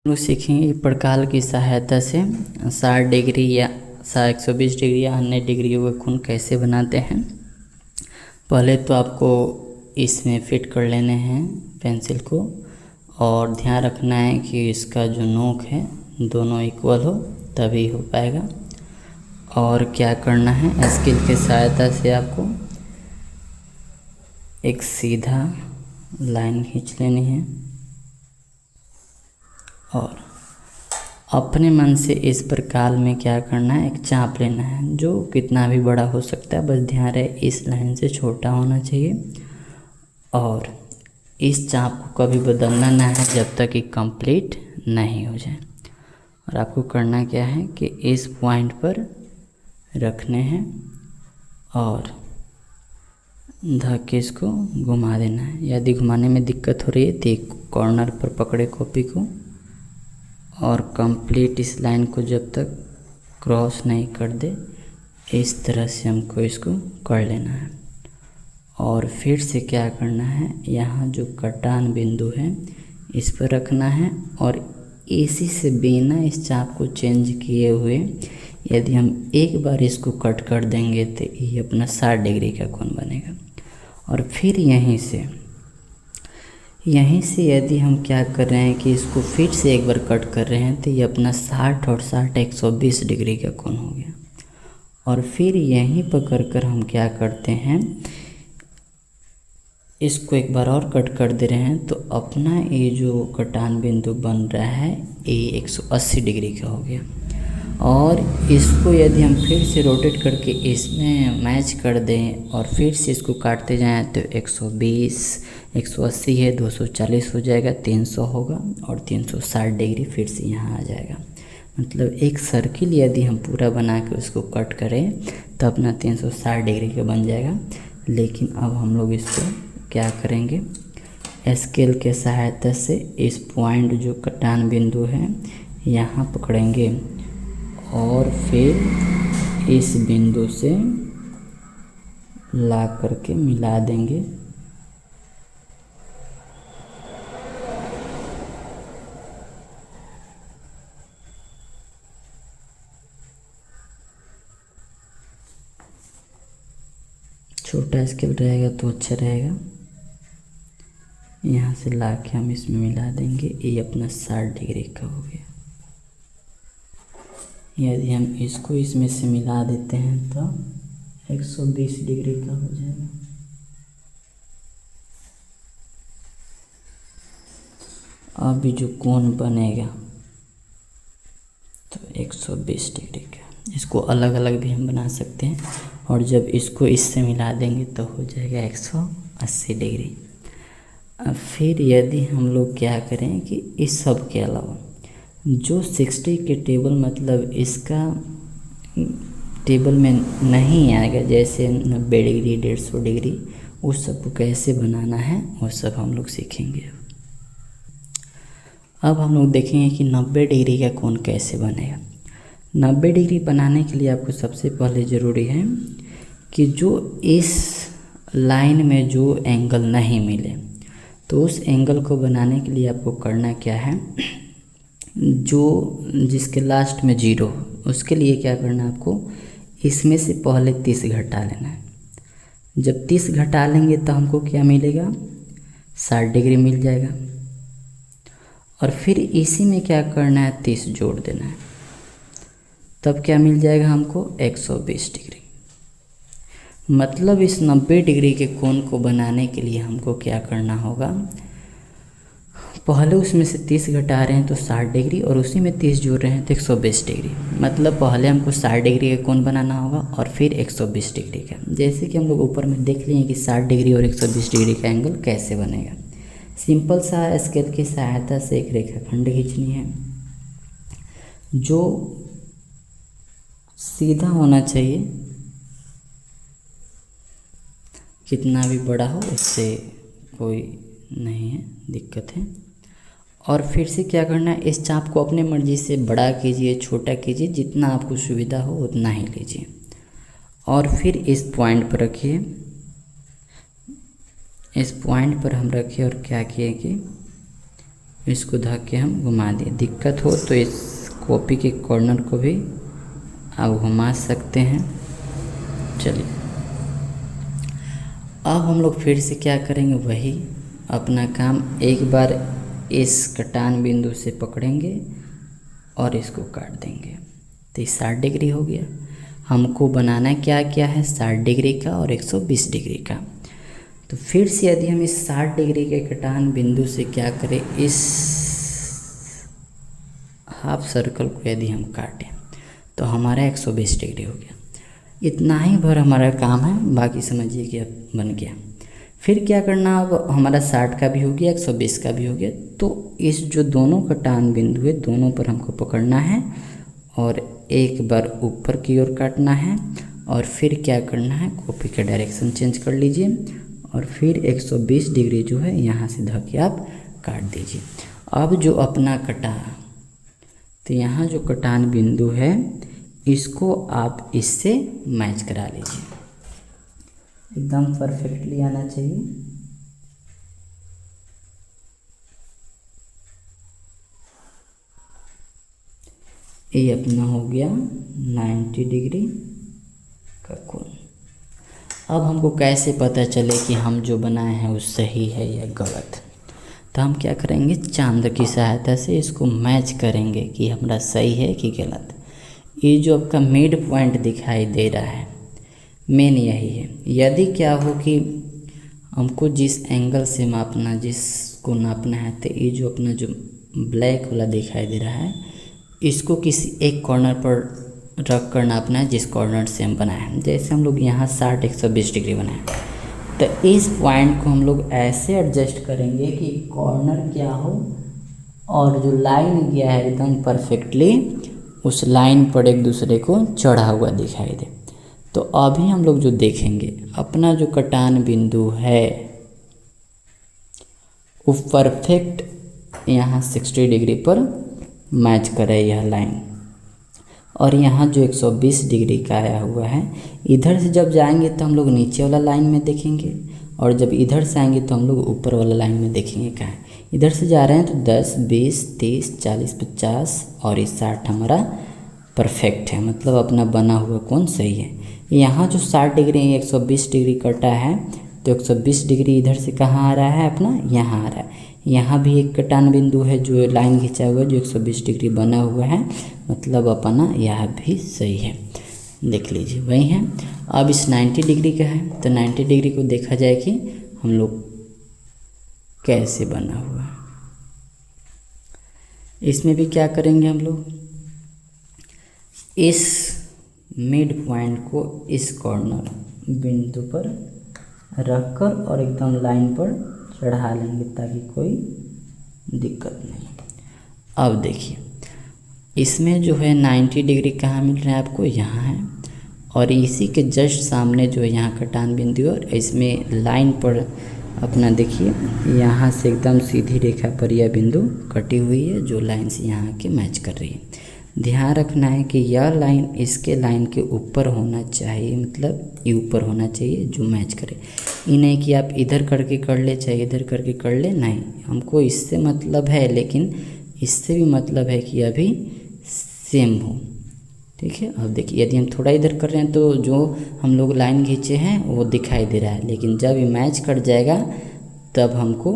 लोग सीखेंगे प्रकाल की सहायता से 60 डिग्री या 120 डिग्री या अन्य डिग्रियों का कोण कैसे बनाते हैं। पहले तो आपको इसमें फिट कर लेने हैं पेंसिल को, और ध्यान रखना है कि इसका जो नोक है दोनों इक्वल हो, तभी हो पाएगा। और क्या करना है, स्केल की सहायता से आपको एक सीधा लाइन खींच लेनी है और अपने मन से इस प्रकार में क्या करना है, एक चाप लेना है जो कितना भी बड़ा हो सकता है, बस ध्यान रहे इस लाइन से छोटा होना चाहिए। और इस चाप को कभी बदलना ना है जब तक कि कंप्लीट नहीं हो जाए। और आपको करना क्या है कि इस पॉइंट पर रखने हैं और धक्के इसको घुमा देना है। यदि घुमाने में दिक्कत हो रही है तो एक कॉर्नर पर पकड़े कॉपी को और कंप्लीट इस लाइन को जब तक क्रॉस नहीं कर दे, इस तरह से हमको इसको कर लेना है। और फिर से क्या करना है, यहाँ जो कटान बिंदु है इस पर रखना है और इसी से बिना इस चाप को चेंज किए हुए यदि हम एक बार इसको कट कर देंगे तो ये अपना 60 डिग्री का कोण बनेगा। और फिर यहीं से यदि हम क्या कर रहे हैं कि इसको फिर से एक बार कट कर रहे हैं तो ये अपना 60 और 60 120 डिग्री का कोण हो गया। और फिर यहीं पकड़ कर हम क्या करते हैं, इसको एक बार और कट कर दे रहे हैं तो अपना ये जो कटान बिंदु बन रहा है ये 180 डिग्री का हो गया। और इसको यदि हम फिर से रोटेट करके इसमें मैच कर दें और फिर से इसको काटते जाएं तो 120 180 है, 240 हो जाएगा, 300 होगा और 360 डिग्री फिर से यहाँ आ जाएगा। मतलब एक सर्किल यदि हम पूरा बना के उसको कट करें तो अपना 360 डिग्री का बन जाएगा। लेकिन अब हम लोग इसको क्या करेंगे, स्केल के सहायता से इस पॉइंट जो कटान बिंदु है यहाँ पकड़ेंगे और फिर इस बिंदु से ला करके मिला देंगे। छोटा स्केल रहेगा तो अच्छा रहेगा। यहाँ से ला के हम इसमें मिला देंगे, ये अपना 60 डिग्री का हो गया। यदि हम इसको इसमें से मिला देते हैं तो 120 डिग्री का हो जाएगा। अभी जो कोण बनेगा तो 120 डिग्री का, इसको अलग अलग भी हम बना सकते हैं। और जब इसको इससे मिला देंगे तो हो जाएगा 180 डिग्री। अब फिर यदि हम लोग क्या करें कि इस सब के अलावा जो 60 के टेबल मतलब इसका टेबल में नहीं आएगा, जैसे 90 डिग्री 150 डिग्री, उस सब को कैसे बनाना है वो सब हम लोग सीखेंगे। अब हम लोग देखेंगे कि 90 डिग्री का कोण कैसे बनेगा। 90 डिग्री बनाने के लिए आपको सबसे पहले ज़रूरी है कि जो इस लाइन में जो एंगल नहीं मिले तो उस एंगल को बनाने के लिए आपको करना क्या है, जो जिसके लास्ट में 0 उसके लिए क्या करना है, आपको इसमें से पहले 30 घटा लेना है। जब 30 घटा लेंगे तो हमको क्या मिलेगा, 60 डिग्री मिल जाएगा। और फिर इसी में क्या करना है, 30 जोड़ देना है, तब क्या मिल जाएगा हमको 120 डिग्री। मतलब इस 90 डिग्री के कोण को बनाने के लिए हमको क्या करना होगा, पहले उसमें से 30 घटा रहे हैं तो 60 डिग्री और उसी में 30 जोड़ रहे हैं तो 120 डिग्री। मतलब पहले हमको 60 डिग्री का कोण बनाना होगा और फिर 120 डिग्री का। जैसे कि हम लोग ऊपर में देख लिए कि 60 डिग्री और 120 डिग्री का एंगल कैसे बनेगा। सिंपल सा स्केल की सहायता से एक रेखाखंड खींचनी है जो सीधा होना चाहिए, कितना भी बड़ा हो उससे कोई नहीं है दिक्कत है। और फिर से क्या करना है, इस चाप को अपने मर्जी से बड़ा कीजिए छोटा कीजिए, जितना आपको सुविधा हो उतना ही लीजिए। और फिर इस पॉइंट पर रखिए, इस पॉइंट पर हम रखिए और क्या किए कि इसको धक के हम घुमा दिए। दिक्कत हो तो इस कॉपी के कॉर्नर को भी आप घुमा सकते हैं। चलिए अब हम लोग फिर से क्या करेंगे, वही अपना काम एक बार इस कटान बिंदु से पकड़ेंगे और इसको काट देंगे। तो 60 डिग्री हो गया। हमको बनाना क्या क्या है, 60 डिग्री का और 120 डिग्री का। तो फिर से यदि हम इस 60 डिग्री के कटान बिंदु से क्या करें, इस हाफ सर्कल को यदि हम काटें तो हमारा 120 डिग्री हो गया। इतना ही भर हमारा काम है, बाकी समझिए कि अब बन गया। फिर क्या करना, अब हमारा 60 का भी हो गया, 120 का भी हो गया। तो इस जो दोनों कटान बिंदु है, दोनों पर हमको पकड़ना है और एक बार ऊपर की ओर काटना है और फिर क्या करना है, कॉपी का डायरेक्शन चेंज कर लीजिए और फिर 120 डिग्री जो है यहाँ से धके आप काट दीजिए। अब जो अपना कटा, तो यहाँ जो कटान बिंदु है इसको आप इससे मैच करा लीजिए, एकदम परफेक्टली आना चाहिए। ये अपना हो गया 90 डिग्री का कोण। अब हमको कैसे पता चले कि हम जो बनाए हैं वो सही है या गलत, तो हम क्या करेंगे, चांद की सहायता से इसको मैच करेंगे कि हमारा सही है कि गलत। ये जो आपका मिड पॉइंट दिखाई दे रहा है, मेन यही है। यदि क्या हो कि हमको जिस एंगल से मापना, जिसको नापना है, तो ये जो अपना जो ब्लैक वाला दिखाई दे रहा है, इसको किसी एक कॉर्नर पर रख कर नापना है, जिस कॉर्नर से हम बनाए हैं। जैसे हम लोग यहाँ 60 120 डिग्री बनाए, तो इस पॉइंट को हम लोग ऐसे एडजस्ट करेंगे कि कॉर्नर क्या हो और जो लाइन गया है एकदम परफेक्टली उस लाइन पर एक दूसरे को चढ़ा हुआ दिखाई दे। तो अभी हम लोग जो देखेंगे, अपना जो कटान बिंदु है वो परफेक्ट यहाँ 60 डिग्री पर मैच करे यह लाइन, और यहाँ जो 120 डिग्री का आया हुआ है, इधर से जब जाएंगे तो हम लोग नीचे वाला लाइन में देखेंगे और जब इधर से आएंगे तो हम लोग ऊपर वाला लाइन में देखेंगे। क्या है, इधर से जा रहे हैं तो 10 20 30 40 50 और इस 60 हमारा परफेक्ट है, मतलब अपना बना हुआ कोण सही है। यहाँ जो 60 डिग्री 120 डिग्री कटा है, तो 120 डिग्री इधर से कहाँ आ रहा है, अपना यहाँ आ रहा है। यहाँ भी एक कटान बिंदु है जो लाइन खींचा हुआ है जो 120 डिग्री बना हुआ है, मतलब अपना यह भी सही है। देख लीजिए वही है। अब इस 90 डिग्री का है, तो 90 डिग्री को देखा जाए कि हम लोग कैसे बना हुआ है। इसमें भी क्या करेंगे, हम लोग इस मिड पॉइंट को इस कॉर्नर बिंदु पर रखकर और एकदम लाइन पर चढ़ा लेंगे ताकि कोई दिक्कत नहीं। अब देखिए इसमें जो है 90 डिग्री कहाँ मिल रहा है आपको, यहाँ है, और इसी के जस्ट सामने जो है यहाँ कटान बिंदु और इसमें लाइन पर अपना देखिए यहाँ से एकदम सीधी रेखा पर यह बिंदु कटी हुई है जो लाइन से यहाँ के मैच कर रही है। ध्यान रखना है कि यह लाइन इसके लाइन के ऊपर होना चाहिए, मतलब ये ऊपर होना चाहिए जो मैच करे। ये नहीं कि आप इधर करके कर ले चाहे इधर करके कर ले, नहीं, हमको इससे मतलब है, लेकिन इससे भी मतलब है कि अभी सेम हो। ठीक है। अब देखिए यदि हम थोड़ा इधर कर रहे हैं तो जो हम लोग लाइन खींचे हैं वो दिखाई दे रहा है, लेकिन जब ये मैच कर जाएगा तब हमको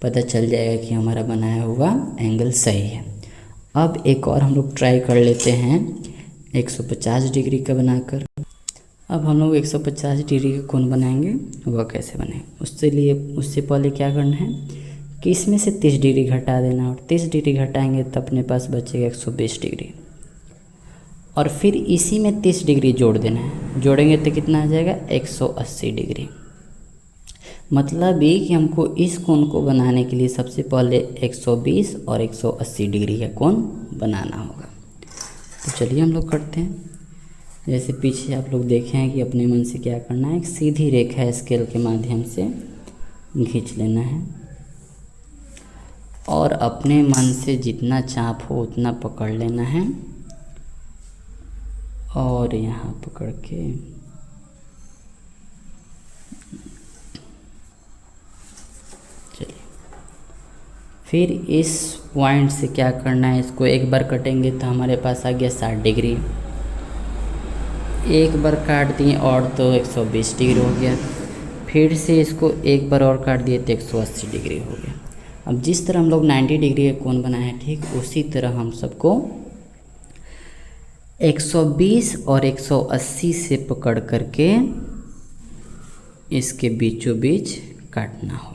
पता चल जाएगा कि हमारा बनाया हुआ एंगल सही है। अब एक और हम लोग ट्राई कर लेते हैं 150 डिग्री का बनाकर। अब हम लोग 150 डिग्री का कोण बनाएंगे, वह कैसे बनेगा, उससे पहले क्या करना है कि इसमें से 30 डिग्री घटा देना, और 30 डिग्री घटाएंगे तो अपने पास बचेगा 120 डिग्री, और फिर इसी में 30 डिग्री जोड़ देना है। जोड़ेंगे तो कितना आ जाएगा, 180 डिग्री। मतलब ये कि हमको इस कोण को बनाने के लिए सबसे पहले 120 और 180 डिग्री का कोण बनाना होगा। तो चलिए हम लोग करते हैं। जैसे पीछे आप लोग देखे हैं कि अपने मन से क्या करना है, एक सीधी रेखा स्केल के माध्यम से खींच लेना है और अपने मन से जितना चाप हो उतना पकड़ लेना है, और यहाँ पकड़ के चलिए फिर इस पॉइंट से क्या करना है, इसको एक बार कटेंगे तो हमारे पास आ गया 60 डिग्री, एक बार काट दिए और तो 120 डिग्री हो गया। फिर से इसको एक बार और काट दिए तो 180 डिग्री हो गया। अब जिस तरह हम लोग 90 डिग्री का कोण बनाए हैं, ठीक उसी तरह हम सबको 120 और 180 से पकड़ करके इसके बीचों बीच काटना होगा।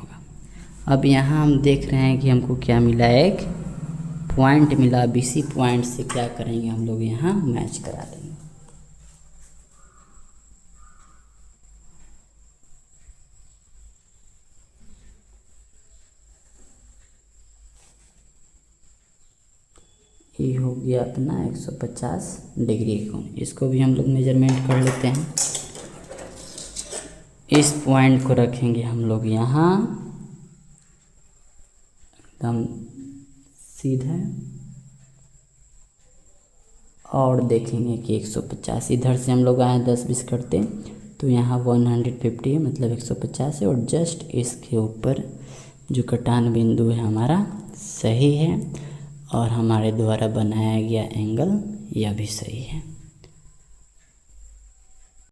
अब यहाँ हम देख रहे हैं कि हमको क्या मिला, एक पॉइंट मिला। अब इसी पॉइंट से क्या करेंगे हम लोग, यहाँ मैच करा देंगे। ये हो गया अपना 150 डिग्री कोण। इसको भी हम लोग मेजरमेंट कर लेते हैं। इस पॉइंट को रखेंगे हम लोग यहाँ एकदम सीधा और देखेंगे कि 150, इधर से हम लोग आए 10-20 करते तो यहाँ 150 है, मतलब 150 है। और जस्ट इसके ऊपर जो कटान बिंदु है हमारा सही है और हमारे द्वारा बनाया गया एंगल यह भी सही है।